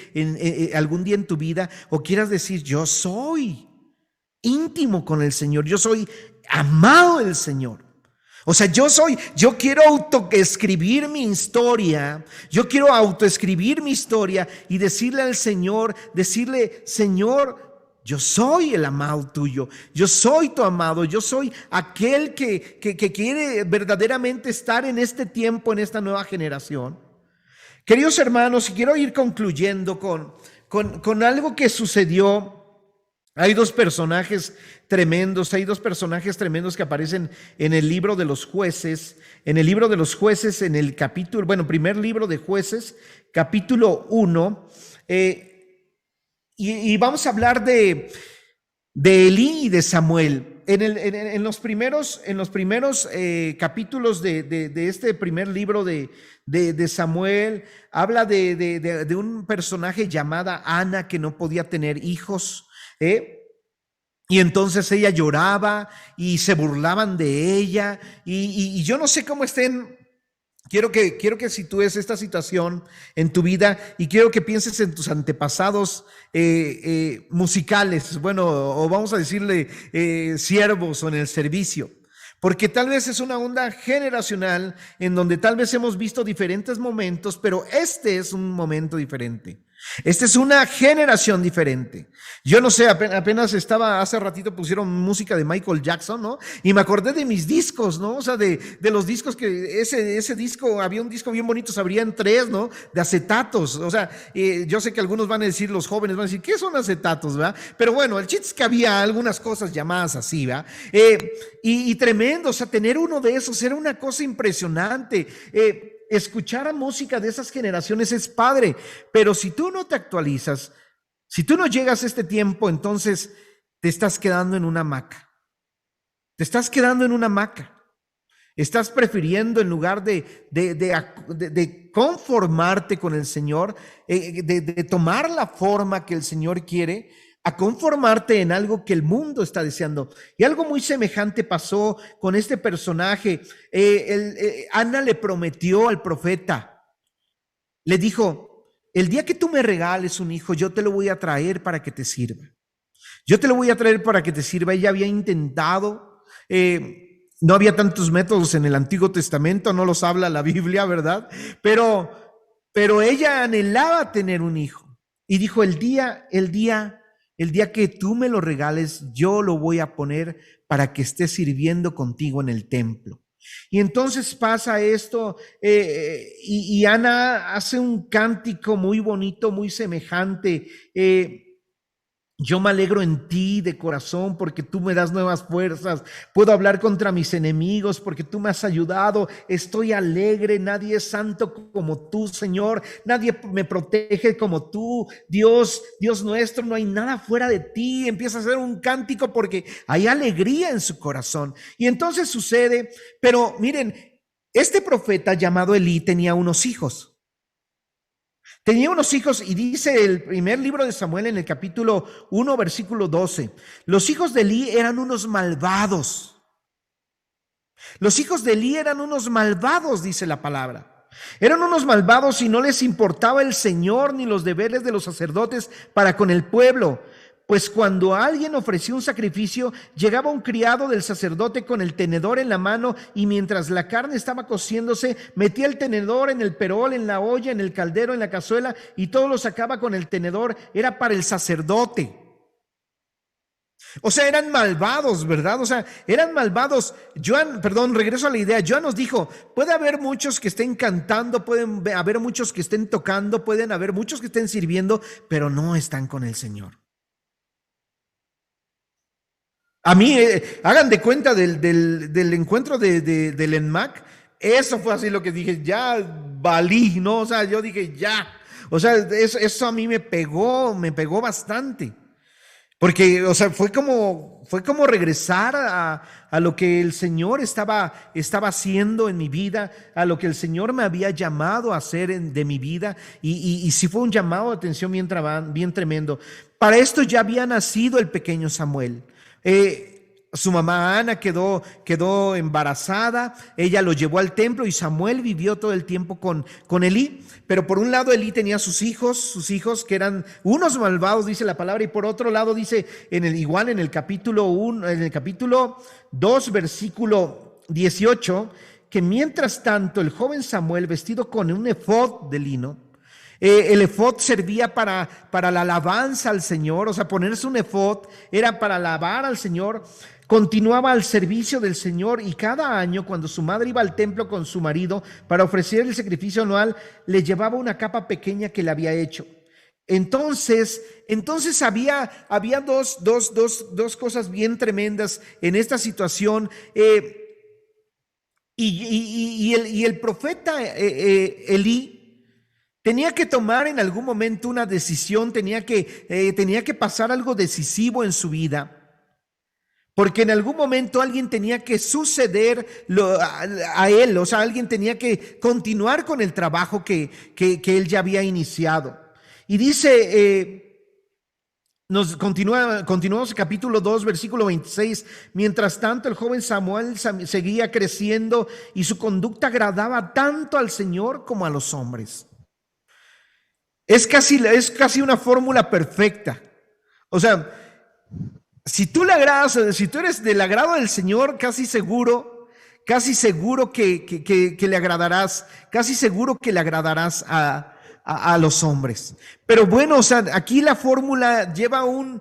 algún día en tu vida, o quieras decir, yo soy íntimo con el Señor, yo soy amado del Señor. O sea, yo quiero autoescribir mi historia, y decirle al Señor, Señor, yo soy el amado tuyo, yo soy tu amado, yo soy aquel que quiere verdaderamente estar en este tiempo, en esta nueva generación. Queridos hermanos, y quiero ir concluyendo con algo que sucedió. Hay dos personajes tremendos que aparecen en el libro de los jueces, en el capítulo, primer libro de Jueces, capítulo 1, y vamos a hablar de Elí y de Samuel. En los primeros capítulos de este primer libro de Samuel, habla de un personaje llamada Ana que no podía tener hijos, y entonces ella lloraba y se burlaban de ella, y yo no sé cómo estén. Quiero que sitúes esta situación en tu vida, y quiero que pienses en tus antepasados musicales, o vamos a decirle siervos, o en el servicio. Porque tal vez es una onda generacional en donde tal vez hemos visto diferentes momentos, pero este es un momento diferente. Esta es una generación diferente. Yo no sé, apenas hace ratito pusieron música de Michael Jackson, ¿no? Y me acordé de mis discos, ¿no? O sea, de los discos que ese disco, había un disco bien bonito, se abrían 3, ¿no? De acetatos. O sea, yo sé que algunos van a decir, los jóvenes van a decir, ¿qué son acetatos, verdad? Pero bueno, el chiste es que había algunas cosas llamadas así, ¿verdad? Y tremendo, o sea, tener uno de esos era una cosa impresionante. Escuchar a música de esas generaciones es padre, pero si tú no te actualizas, si tú no llegas a este tiempo, entonces te estás quedando en una hamaca. Estás prefiriendo, en lugar de conformarte con el Señor, de tomar la forma que el Señor quiere, a conformarte en algo que el mundo está deseando. Y algo muy semejante pasó con este personaje. Ana le prometió al profeta, le dijo, el día que tú me regales un hijo, yo te lo voy a traer para que te sirva. Ella había intentado, no había tantos métodos en el Antiguo Testamento, no los habla la Biblia, ¿verdad? Pero ella anhelaba tener un hijo, y dijo, el día que tú me lo regales, yo lo voy a poner para que esté sirviendo contigo en el templo. Y entonces pasa esto, y Ana hace un cántico muy bonito, muy semejante. Yo me alegro en ti de corazón porque tú me das nuevas fuerzas. Puedo hablar contra mis enemigos porque tú me has ayudado. Estoy alegre. Nadie es santo como tú, Señor. Nadie me protege como tú. Dios nuestro, no hay nada fuera de ti. Empieza a hacer un cántico porque hay alegría en su corazón. Y entonces sucede, pero miren, este profeta llamado Elí tenía unos hijos. Y dice el primer libro de Samuel en el capítulo 1, versículo 12, los hijos de Elí eran unos malvados. Dice la palabra. Eran unos malvados y no les importaba el Señor ni los deberes de los sacerdotes para con el pueblo. Pues cuando alguien ofrecía un sacrificio, llegaba un criado del sacerdote con el tenedor en la mano, y mientras la carne estaba cociéndose, metía el tenedor en el perol, en la olla, en el caldero, en la cazuela, y todo lo sacaba con el tenedor. Era para el sacerdote. O sea, eran malvados, ¿verdad? Regreso a la idea. Joan nos dijo, puede haber muchos que estén cantando, pueden haber muchos que estén tocando, pueden haber muchos que estén sirviendo, pero no están con el Señor. A mí, hagan de cuenta del encuentro del ENMAC, eso fue así lo que dije, ya valí, ¿no? O sea, yo dije, ya. O sea, eso a mí me pegó bastante. Porque, o sea, fue como regresar a lo que el Señor estaba haciendo en mi vida, a lo que el Señor me había llamado a hacer de mi vida, y sí fue un llamado de atención bien tremendo. Para esto ya había nacido el pequeño Samuel. Su mamá Ana quedó embarazada, ella lo llevó al templo y Samuel vivió todo el tiempo con Elí. Pero por un lado Elí tenía sus hijos que eran unos malvados, dice la palabra, y por otro lado dice igual en el capítulo 2, versículo 18, que mientras tanto el joven Samuel, vestido con un efod de lino, el efod servía para la alabanza al Señor, o sea, ponerse un efod era para alabar al Señor. Continuaba al servicio del Señor, y cada año, cuando su madre iba al templo con su marido para ofrecer el sacrificio anual, le llevaba una capa pequeña que le había hecho. Entonces había dos cosas bien tremendas en esta situación. Y el profeta Elí tenía que tomar en algún momento una decisión, tenía que pasar algo decisivo en su vida. Porque en algún momento alguien tenía que suceder a él, o sea, alguien tenía que continuar con el trabajo que él ya había iniciado. Y dice, continuamos capítulo 2, versículo 26. Mientras tanto, el joven Samuel seguía creciendo y su conducta agradaba tanto al Señor como a los hombres. Es casi una fórmula perfecta. O sea, si tú eres del agrado del Señor, casi seguro que le agradarás, casi seguro que le agradarás a los hombres. Pero bueno, o sea, aquí la fórmula lleva un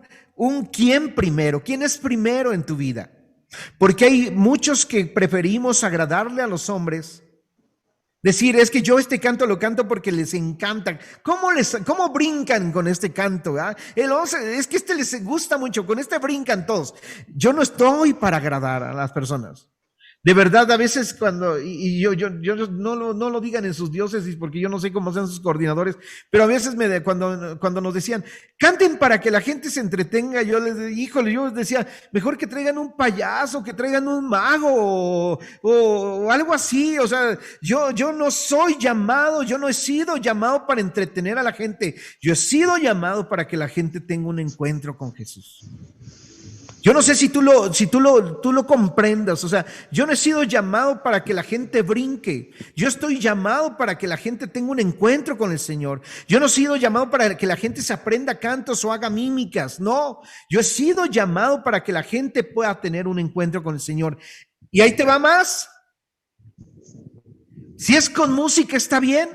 quién primero, quién es primero en tu vida. Porque hay muchos que preferimos agradarle a los hombres. Decir, es que yo este canto lo canto porque les encanta. ¿Cómo brincan con este canto? Es que les gusta mucho, con este brincan todos. Yo no estoy para agradar a las personas. De verdad, a veces yo no lo digan en sus diócesis, porque yo no sé cómo sean sus coordinadores, pero a veces cuando nos decían, canten para que la gente se entretenga, yo les decía, mejor que traigan un payaso, que traigan un mago o algo así. O sea, yo no soy llamado, yo no he sido llamado para entretener a la gente, yo he sido llamado para que la gente tenga un encuentro con Jesús. Yo no sé si tú lo comprendas. O sea, yo no he sido llamado para que la gente brinque. Yo estoy llamado para que la gente tenga un encuentro con el Señor. Yo no he sido llamado para que la gente se aprenda cantos o haga mímicas. No, yo he sido llamado para que la gente pueda tener un encuentro con el Señor. Y ahí te va más. Si es con música está bien,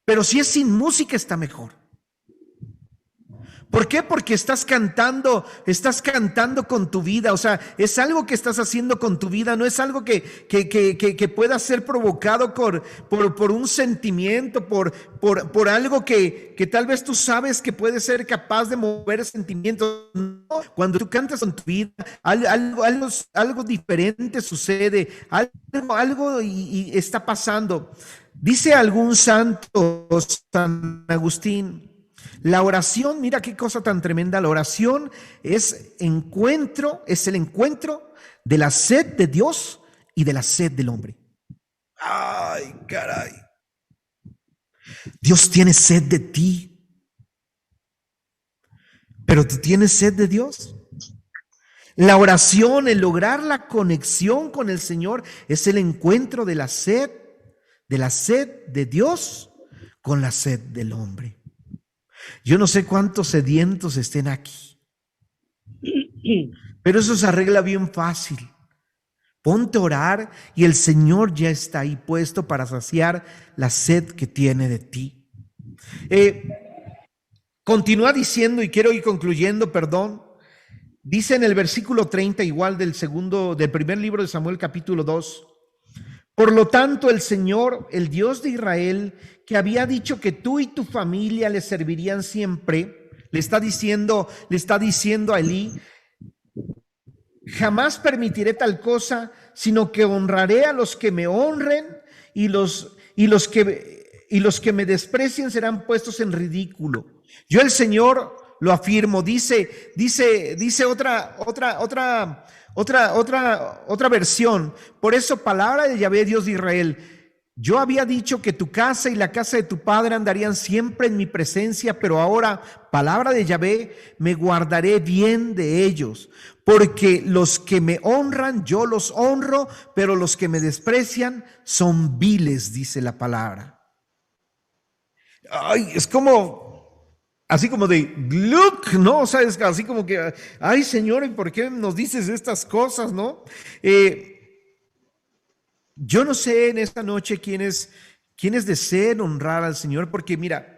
pero si es sin música está mejor. ¿Por qué? Porque estás cantando con tu vida. O sea, es algo que estás haciendo con tu vida, no es algo que pueda ser provocado por un sentimiento, por algo que tal vez tú sabes que puede ser capaz de mover sentimientos. No, cuando tú cantas con tu vida, algo diferente sucede, algo y está pasando. Dice algún santo, San Agustín, la oración, mira qué cosa tan tremenda, la oración es el encuentro de la sed de Dios y de la sed del hombre. Ay, caray. Dios tiene sed de ti, pero tú tienes sed de Dios. La oración, el lograr la conexión con el Señor, es el encuentro de la sed de Dios con la sed del hombre. Yo no sé cuántos sedientos estén aquí, pero eso se arregla bien fácil. Ponte a orar y el Señor ya está ahí puesto para saciar la sed que tiene de ti. Continúa diciendo, y quiero ir concluyendo, perdón. Dice en el versículo 30, igual del primer libro de Samuel, capítulo 2. Por lo tanto, el Señor, el Dios de Israel, que había dicho que tú y tu familia le servirían siempre, le está diciendo a Elí, Jamás permitiré tal cosa, sino que honraré a los que me honren y los que me desprecien serán puestos en ridículo. Yo el Señor lo afirmo. Dice otra versión. Por eso, palabra de Yahvé, Dios de Israel. Yo había dicho que tu casa y la casa de tu padre andarían siempre en mi presencia, pero ahora, palabra de Yahvé, me guardaré bien de ellos, porque los que me honran, yo los honro, pero los que me desprecian son viles, dice la palabra. Ay, es como, así como de, look, ¿no? O sea, es así como que, ay, Señor, ¿por qué nos dices estas cosas, no? Yo no sé en esta noche quiénes deseen honrar al Señor, porque mira,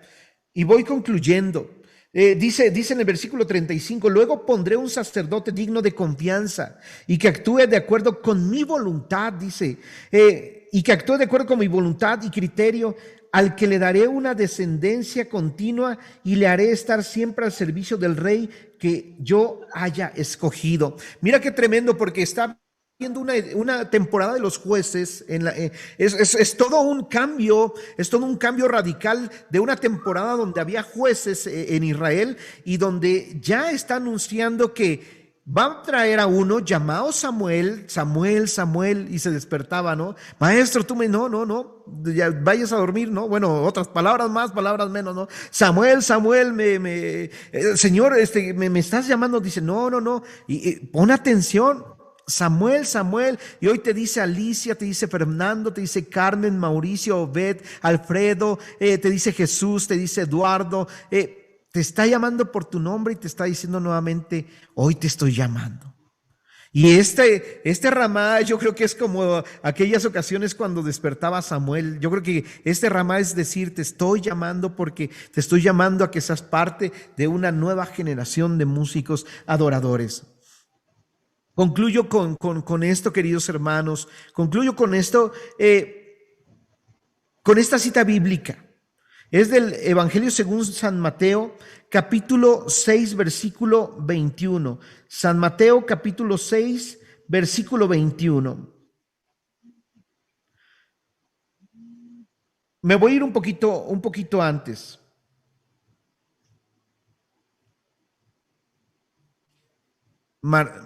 y voy concluyendo. Dice en el versículo 35, luego pondré un sacerdote digno de confianza y que actúe de acuerdo con mi voluntad, dice, y que actúe de acuerdo con mi voluntad y criterio, al que le daré una descendencia continua y le haré estar siempre al servicio del rey que yo haya escogido. Mira qué tremendo, porque está viendo una temporada de los jueces, es todo un cambio, es todo un cambio radical de una temporada donde había jueces en Israel y donde ya está anunciando que va a traer a uno llamado Samuel, y se despertaba, ¿no? Maestro, tú no, ya vayas a dormir, ¿no? Bueno, otras palabras más, palabras menos, ¿no? Samuel, Señor, me estás llamando, dice, no, y pon atención. Samuel, y hoy te dice Alicia, te dice Fernando, te dice Carmen, Mauricio, Obed, Alfredo, te dice Jesús, te dice Eduardo, te está llamando por tu nombre y te está diciendo nuevamente, hoy te estoy llamando. Y este Ramá, yo creo que es como aquellas ocasiones cuando despertaba Samuel. Yo creo que este Ramá es decir, te estoy llamando porque te estoy llamando a que seas parte de una nueva generación de músicos adoradores. Concluyo con esto, queridos hermanos, concluyo con esto, con esta cita bíblica. Es del Evangelio según San Mateo, capítulo 6, versículo 21. San Mateo, capítulo 6, versículo 21. Me voy a ir un poquito antes. Mar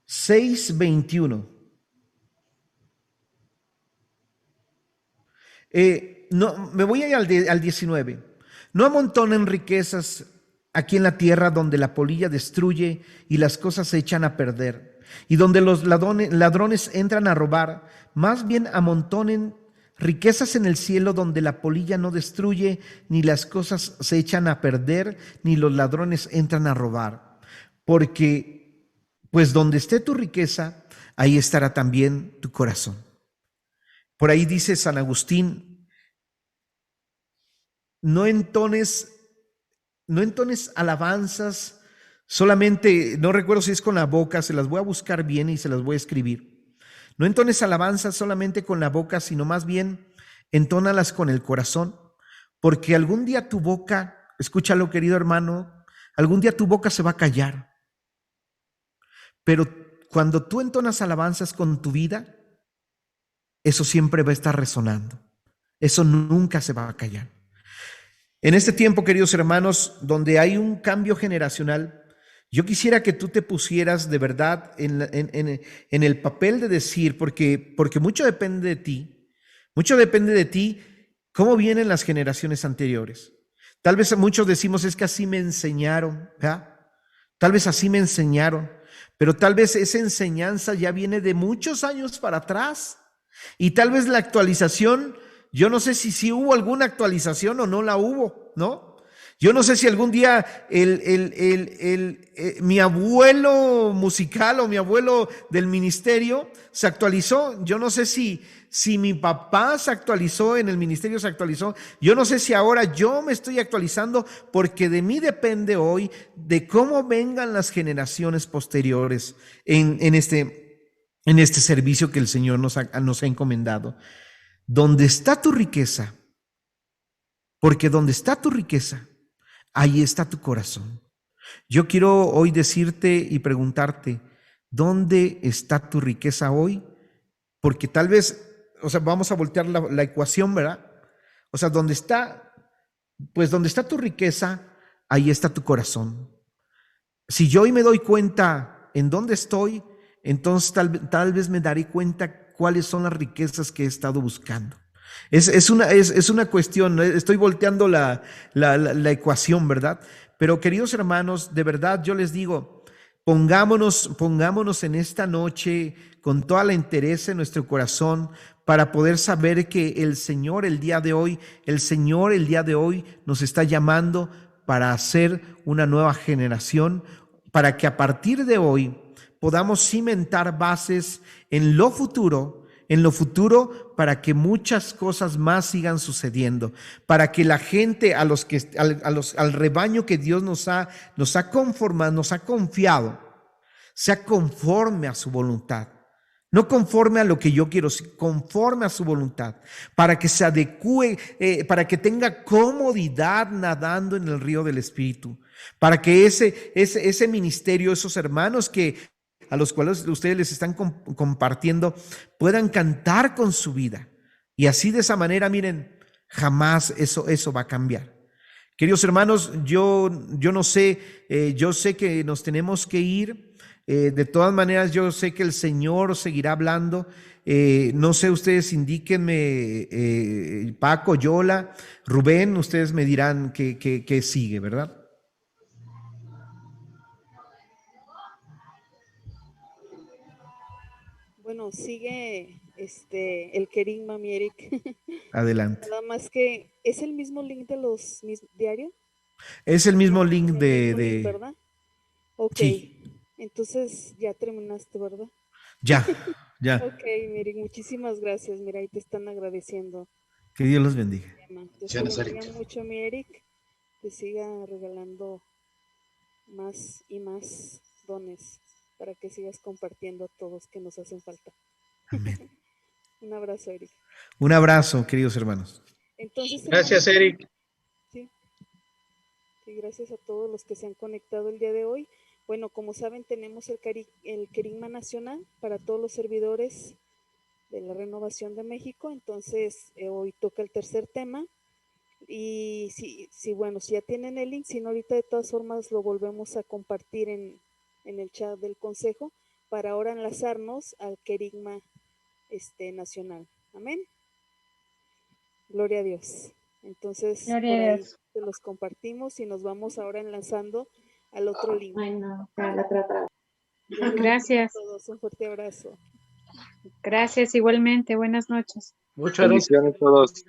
6:21. No, me voy a ir al 19. No amontonen riquezas aquí en la tierra donde la polilla destruye y las cosas se echan a perder, y donde los ladrones entran a robar. Más bien amontonen riquezas en el cielo donde la polilla no destruye, ni las cosas se echan a perder, ni los ladrones entran a robar. Porque pues donde esté tu riqueza, ahí estará también tu corazón. Por ahí dice San Agustín, no entones alabanzas solamente, no recuerdo si es con la boca, se las voy a buscar bien y se las voy a escribir. No entones alabanzas solamente con la boca, sino más bien entónalas con el corazón, porque algún día tu boca, escúchalo querido hermano, algún día tu boca se va a callar. Pero cuando tú entonas alabanzas con tu vida, eso siempre va a estar resonando. Eso nunca se va a callar. En este tiempo, queridos hermanos, donde hay un cambio generacional, yo quisiera que tú te pusieras de verdad en el papel de decir, porque mucho depende de ti, cómo vienen las generaciones anteriores. Tal vez muchos decimos, es que así me enseñaron, ¿verdad? Tal vez así me enseñaron. Pero tal vez esa enseñanza ya viene de muchos años para atrás y tal vez la actualización, yo no sé si hubo alguna actualización o no la hubo, ¿no? Yo no sé si algún día mi abuelo musical o mi abuelo del ministerio se actualizó. Yo no sé si mi papá se actualizó, en el ministerio se actualizó. Yo no sé si ahora yo me estoy actualizando, porque de mí depende hoy de cómo vengan las generaciones posteriores en este servicio que el Señor nos ha encomendado. ¿Dónde está tu riqueza? Porque donde está tu riqueza, ahí está tu corazón. Yo quiero hoy decirte y preguntarte, ¿Dónde está tu riqueza hoy? Porque tal vez, o sea, vamos a voltear la ecuación, ¿verdad? O sea, donde está tu riqueza, ahí está tu corazón. Si yo hoy me doy cuenta en dónde estoy, entonces tal vez me daré cuenta cuáles son las riquezas que he estado buscando. Es una cuestión, ¿no? Estoy volteando la ecuación, ¿verdad? Pero queridos hermanos, de verdad yo les digo, pongámonos en esta noche con toda la interés en nuestro corazón para poder saber que el Señor el Señor el día de hoy nos está llamando para hacer una nueva generación, para que a partir de hoy podamos cimentar bases en lo futuro para que muchas cosas más sigan sucediendo, para que la gente al rebaño que Dios nos ha conformado, nos ha confiado, sea conforme a su voluntad. No conforme a lo que yo quiero, sino conforme a su voluntad, para que se adecue, para que tenga comodidad nadando en el río del Espíritu, para que ese ministerio, esos hermanos a los cuales ustedes les están compartiendo, puedan cantar con su vida. Y así de esa manera, miren, jamás eso va a cambiar. Queridos hermanos, yo no sé, yo sé que nos tenemos que ir. De todas maneras, yo sé que el Señor seguirá hablando. No sé, ustedes indíquenme, Paco, Yola, Rubén, ustedes me dirán qué sigue, ¿verdad? Bueno, sigue el Kerigma, mi Eric. Adelante. Nada más que es el mismo link de los diarios. Es el mismo link El mismo link, ¿verdad? Ok. Sí, Entonces ya terminaste, ¿verdad? ya, ya. Ok, mi Eric, muchísimas gracias. Mira, ahí te están agradeciendo. Que Dios los bendiga. Dios te bendiga mucho, mi Eric. Te siga regalando más y más dones para que sigas compartiendo a todos que nos hacen falta. Amén. Un abrazo, Eric. Un abrazo, queridos hermanos. Entonces, Gracias, Eric. Sí. Sí, gracias a todos los que se han conectado el día de hoy. Bueno, como saben, tenemos el Kerigma Nacional para todos los servidores de la Renovación de México. Entonces, hoy toca el tercer tema. Y bueno, si ya tienen el link, si no, ahorita de todas formas lo volvemos a compartir en el chat del consejo para ahora enlazarnos al Kerigma nacional. Amén. Gloria a Dios. Entonces, Gloria por a ahí Dios. te los compartimos y nos vamos ahora enlazando al otro link. Ay, no, la otra. Gracias. A todos, un fuerte abrazo. Gracias igualmente. Buenas noches. Muchas gracias. Bendiciones a todos.